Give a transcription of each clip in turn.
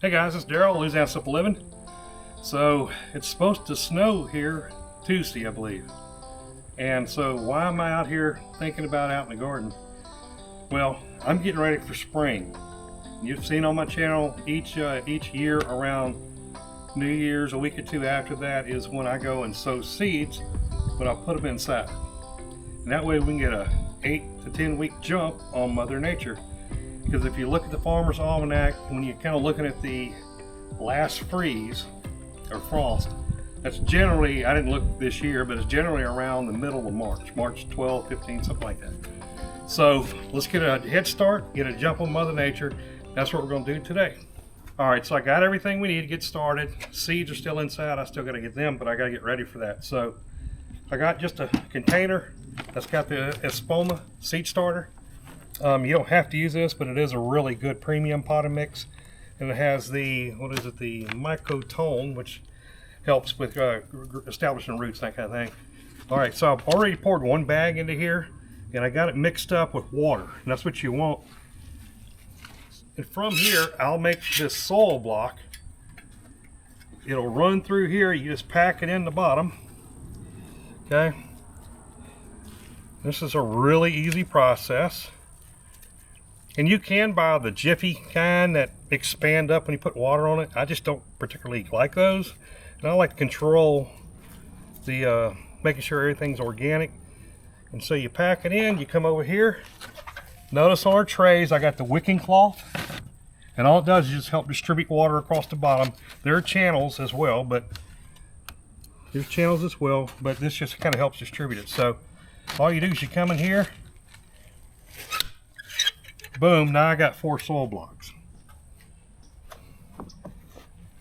Hey guys, it's Daryl, Louisiana Simple Living. So it's supposed to snow here Tuesday, I believe. And so why am I out here thinking about out in the garden? Well, I'm getting ready for spring. You've seen on my channel each year around New Year's, a week or two after that is when I go and sow seeds, but I'll put them inside. And that way we can get a 8 to 10 week jump on Mother Nature. Because if you look at the Farmer's Almanac, when you're kind of looking at the last freeze or frost, that's generally, I didn't look this year, but it's generally around the middle of March, March 12, 15, something like that. So let's get a head start, get a jump on Mother Nature. That's what we're going to do today. All right, so I got everything we need to get started. Seeds are still inside. I still got to get them, but I got to get ready for that. So I got just a container that's got the Espoma seed starter. You don't have to use this, but it is a really good premium potting mix. And it has the, what is it, the mycotone, which helps with establishing roots, that kind of thing. All right, so I've already poured one bag into here, and I got it mixed up with water, and that's what you want. And from here, I'll make this soil block. It'll run through here. You just pack it in the bottom. Okay. This is a really easy process. And you can buy the Jiffy kind that expand up when you put water on it. I just don't particularly like those. And I like to control the making sure everything's organic. And so you pack it in, you come over here. Notice on our trays I got the wicking cloth. And all it does is just help distribute water across the bottom. There are channels as well, but this just kind of helps distribute it. So all you do is you come in here, boom, now I got 4 soil blocks.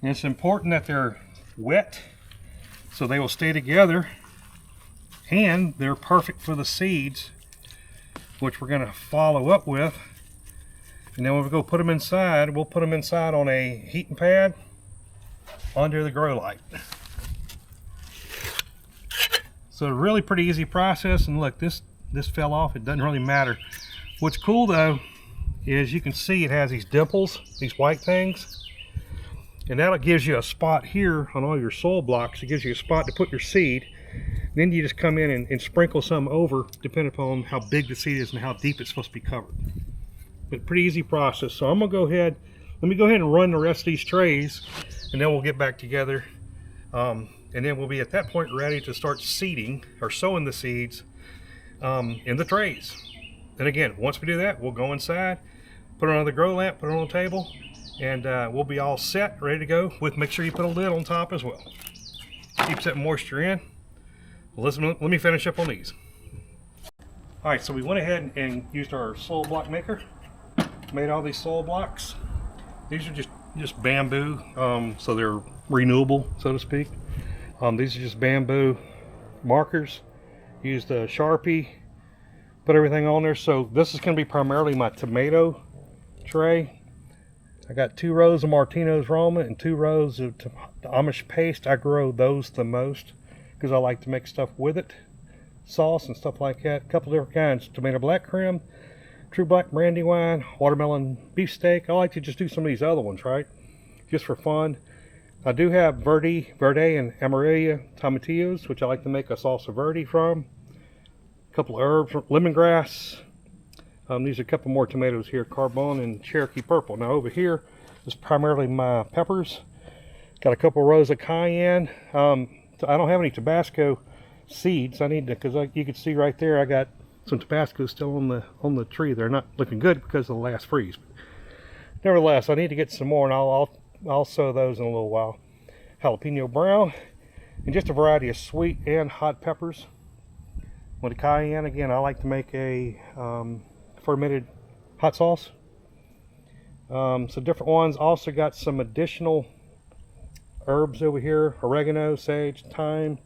And it's important that they're wet so they will stay together, and they're perfect for the seeds, which we're going to follow up with. And then when we go put them inside, we'll put them inside on a heating pad under the grow light. So a really pretty easy process. And look, this fell off. It doesn't really matter. What's cool though is you can see it has these dimples, these white things, and that gives you a spot here on all your soil blocks. It gives you a spot to put your seed. Then you just come in and sprinkle some over, depending upon how big the seed is and how deep it's supposed to be covered. But pretty easy process. So I'm gonna go ahead, let me go ahead and run the rest of these trays, and then we'll get back together. And then we'll be at that point ready to start seeding or sowing the seeds in the trays. And again, once we do that, we'll go inside, put it on the grow lamp, put it on the table, and we'll be all set, ready to go. Make sure you put a lid on top as well. Keeps that moisture in. Well, let me finish up on these. All right, so we went ahead and used our soil block maker. Made all these soil blocks. These are just bamboo, so they're renewable, so to speak. These are just bamboo markers. Used a Sharpie, put everything on there. So this is going to be primarily my tomato tray. I got 2 rows of Martino's Roma and 2 rows of Amish paste. I grow those the most because I like to make stuff with it, sauce and stuff like that. A couple different kinds: tomato black creme, true black brandy wine, watermelon beefsteak. I like to just do some of these other ones, right? Just for fun. I do have Verde and Amarilla Tomatillos, which I like to make a salsa verde from. A couple of herbs, lemongrass. These are a couple more tomatoes here, Carbon and Cherokee Purple. Now over here is primarily my peppers. Got a couple rows of cayenne. I don't have any Tabasco seeds. I need to, because you can see right there, I got some Tabasco still on the tree. They're not looking good because of the last freeze. Nevertheless, I need to get some more, and I'll sow those in a little while. Jalapeno brown, and just a variety of sweet and hot peppers. With the cayenne, again, I like to make a fermented hot sauce. Some different ones. Also got some additional herbs over here: oregano, sage, thyme.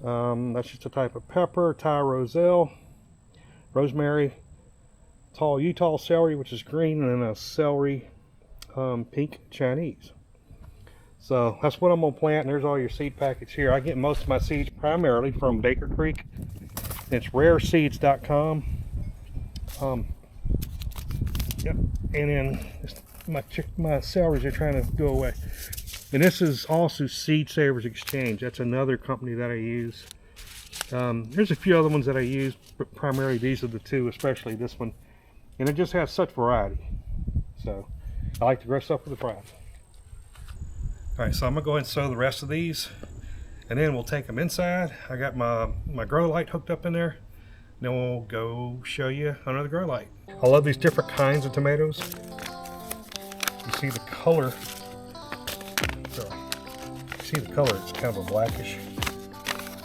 That's just a type of pepper. Thai roselle, rosemary, tall Utah celery, which is green, and then a celery pink Chinese. So that's what I'm gonna plant, and there's all your seed packets here. I get most of my seeds primarily from Baker Creek. It's rareseeds.com. Yep. And then my celeries are trying to go away. And this is also Seed Savers Exchange. That's another company that I use. There's a few other ones that I use, but primarily these are the two, especially this one. And it just has such variety. So I like to grow stuff with a pride. Alright, so I'm going to go ahead and sow the rest of these. And then we'll take them inside. I got my grow light hooked up in there. Then we'll go show you under the grow light. I love these different kinds of tomatoes. You see the color. Sorry. You see the color, it's kind of a blackish.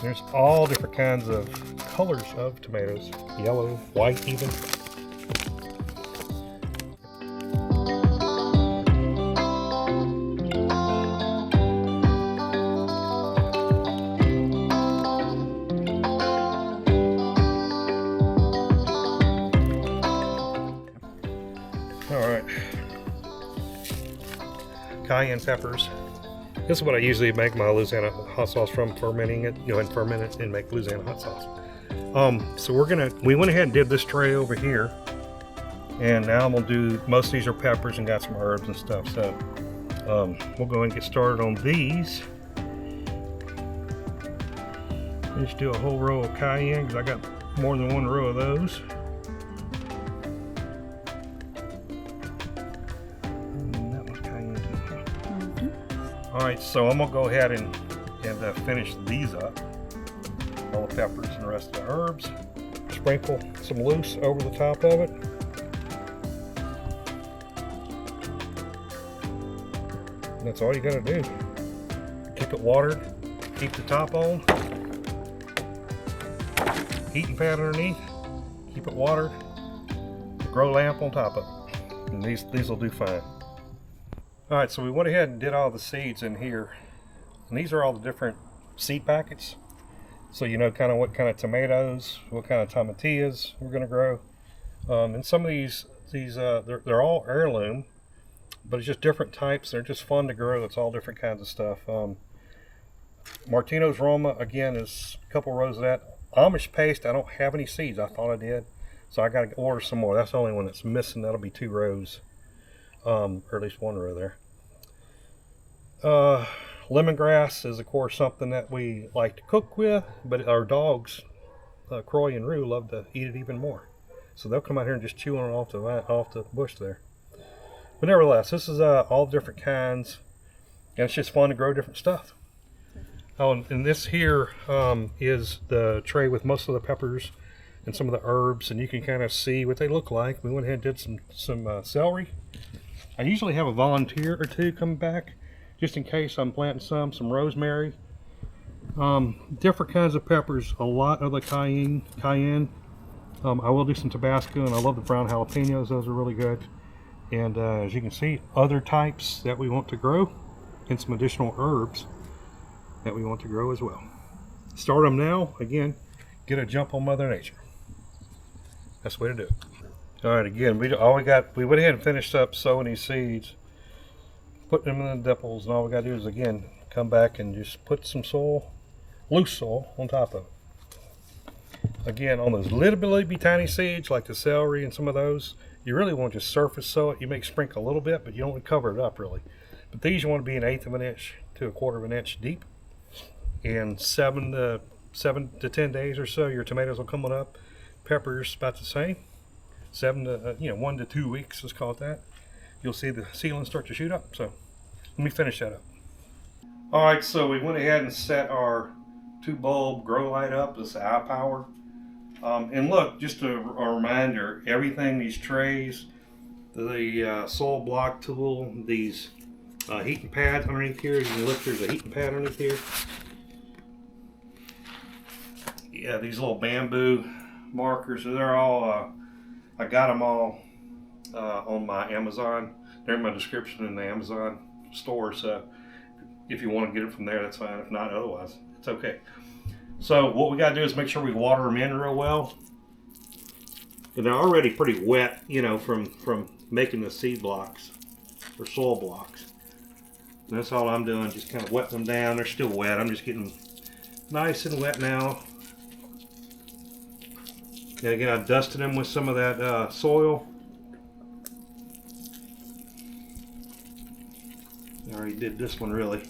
There's all different kinds of colors of tomatoes. Yellow, white even. Alright. Cayenne peppers. This is what I usually make my Louisiana hot sauce from, fermenting it, and ferment it and make Louisiana hot sauce. So we went ahead and did this tray over here, and now I'm gonna do, most of these are peppers and got some herbs and stuff. So we'll go ahead and get started on these. Just do a whole row of cayenne because I got more than one row of those. Alright, so I'm going to go ahead and finish these up. All the peppers and the rest of the herbs. Sprinkle some loose over the top of it. And that's all you got to do. Keep it watered. Keep the top on. Heating pad underneath. Keep it watered. Grow lamp on top of it. And these will do fine. Alright, so we went ahead and did all the seeds in here. And these are all the different seed packets. So you know kind of what kind of tomatoes, what kind of tomatillos we're going to grow. And some of these they're all heirloom, but it's just different types. They're just fun to grow. It's all different kinds of stuff. Martino's Roma, again, is a couple rows of that. Amish paste, I don't have any seeds. I thought I did. So I got to order some more. That's the only one that's missing. That'll be 2 rows. Or at least 1 row there. Lemongrass is of course something that we like to cook with, but our dogs, Croy and Rue, love to eat it even more. So they'll come out here and just chew on it off the bush there. But nevertheless, this is all different kinds, and it's just fun to grow different stuff. Oh, and this here is the tray with most of the peppers and some of the herbs, and you can kind of see what they look like. We went ahead and did some celery. I usually have a volunteer or 2 come back, just in case I'm planting some rosemary. Different kinds of peppers, a lot of the cayenne. I will do some Tabasco, and I love the brown jalapenos. Those are really good. And as you can see, other types that we want to grow, and some additional herbs that we want to grow as well. Start them now. Again, get a jump on Mother Nature. That's the way to do it. Alright, again, we went ahead and finished up sowing these seeds, putting them in the dipples, and all we got to do is, again, come back and just put some soil, loose soil, on top of it. Again, on those little bitty tiny seeds, like the celery and some of those, you really want to just surface sow it. You may sprinkle a little bit, but you don't want to cover it up, really. But these you want to be 1/8 of an inch to 1/4 of an inch deep. And 7 to 10 days or so, your tomatoes will come on up. Peppers, about the same. 1 to 2 weeks, let's call it that. You'll see the seedlings start to shoot up. So let me finish that up. Alright, so we went ahead and set our 2-bulb grow light up. This is iPower. And look, just a reminder, everything, these trays, the soil block tool, these heating pads underneath here. You can look, there's a heating pad underneath here. Yeah, these little bamboo markers, they're all I got them all on my Amazon. They're in my description in the Amazon store, so if you want to get it from there, that's fine. If not, otherwise, it's okay. So what we got to do is make sure we water them in real well. And they're already pretty wet, from making the seed blocks or soil blocks. And that's all I'm doing, just kind of wetting them down. They're still wet. I'm just getting nice and wet now. And again, I dusted them with some of that soil. already did this one really.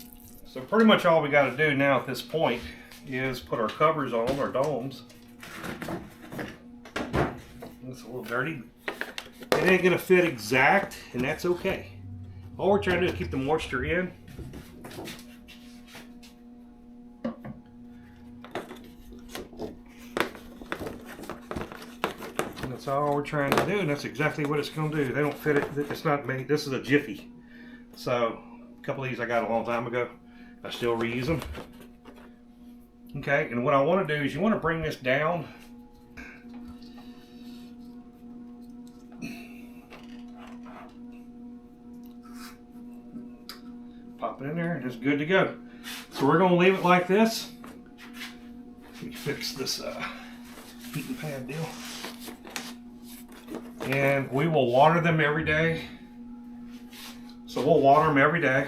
So pretty much all we got to do now at this point is put our covers on, our domes. It's a little dirty. It ain't gonna fit exact, and that's okay. All we're trying to do is keep the moisture in. And that's all we're trying to do, and that's exactly what it's gonna do. They don't fit it, it's not made, this is a jiffy. So, a couple of these I got a long time ago. I still reuse them. Okay, and what I want to do is you want to bring this down. Pop it in there and it's good to go. So we're going to leave it like this. Let me fix this heating pad deal. And we will water them every day. So we'll water them every day.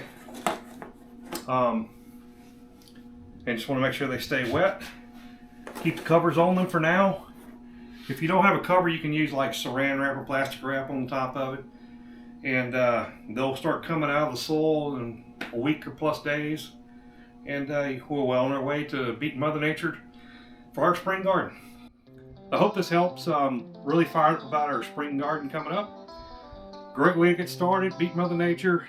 And just want to make sure they stay wet. Keep the covers on them for now. If you don't have a cover, you can use like saran wrap or plastic wrap on the top of it. And they'll start coming out of the soil in a week or plus days. And we're well on our way to beating Mother Nature for our spring garden. I hope this helps. Really fired up about our spring garden coming up. Great way to get started, beat Mother Nature.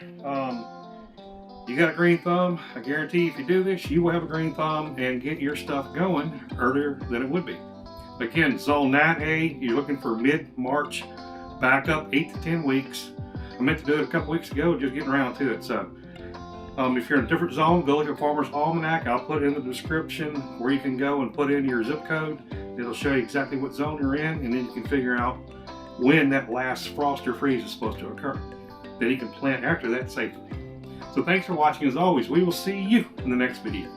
You got a green thumb. I guarantee if you do this, you will have a green thumb and get your stuff going earlier than it would be. Again, zone 9A, you're looking for mid-March, back up 8 to 10 weeks. I meant to do it a couple weeks ago, just getting around to it. So if you're in a different zone, go look at Farmer's Almanac. I'll put it in the description where you can go and put in your zip code. It'll show you exactly what zone you're in, and then you can figure out when that last frost or freeze is supposed to occur. Then you can plant after that safely. So thanks for watching. As always, we will see you in the next video.